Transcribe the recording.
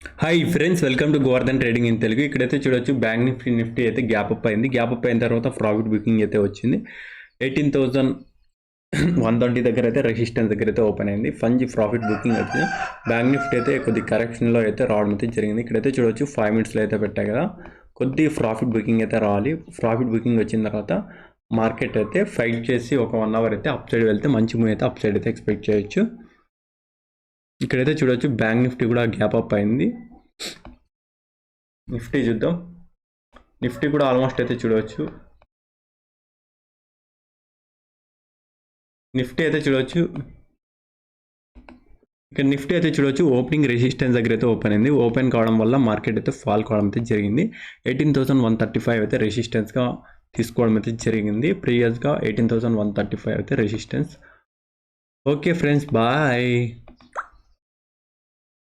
Hi friends, welcome to Govardhan trading in Telugu. ఇక్కడైతే చూడొచ్చు bank Nifty అయితే గ్యాప్ అప్ అయింది. గ్యాప్ అప్ అయిన తర్వాత ప్రాఫిట్ బుకింగ్ అయితే వచ్చింది. 18,120 దగ్గర అయితే రెసిస్టెన్స్ దగ్గర అయితే ఓపెన్ అయింది. ఫంజ్ ప్రాఫిట్ బుకింగ్ వచ్చింది. బ్యాంక్ నిఫ్టీ అయితే కొద్ది కరెక్షన్లో అయితే రావడం అయితే జరిగింది. ఇక్కడైతే చూడొచ్చు 5 మినిట్స్లో అయితే పెట్టాయి కదా, కొద్ది ప్రాఫిట్ బుకింగ్ అయితే రావాలి. ప్రాఫిట్ బుకింగ్ వచ్చిన తర్వాత మార్కెట్ అయితే ఫైట్ చేసి ఒక 1 అవర్ అయితే అప్ సైడ్ వెళ్తే మంచి మూవ్ అయితే అప్ సైడ్ అయితే ఎక్స్పెక్ట్ చేయొచ్చు. ఇక్కడైతే చూడొచ్చు బ్యాంక్ నిఫ్టీ కూడా గ్యాప్ అప్ అయింది. నిఫ్టీ చూద్దాం. నిఫ్టీ కూడా ఆల్మోస్ట్ అయితే చూడవచ్చు. నిఫ్టీ అయితే చూడవచ్చు. ఇక్కడ నిఫ్టీ అయితే చూడవచ్చు ఓపెనింగ్ రెసిస్టెన్స్ దగ్గర అయితే ఓపెన్ అయింది. ఓపెన్ కావడం వల్ల మార్కెట్ అయితే ఫాల్ కావడం అయితే జరిగింది. 18,135 అయితే రెసిస్టెన్స్గా తీసుకోవడం అయితే జరిగింది. ప్రీవియస్గా 18,135 అయితే రెసిస్టెన్స్. Okay friends, bye.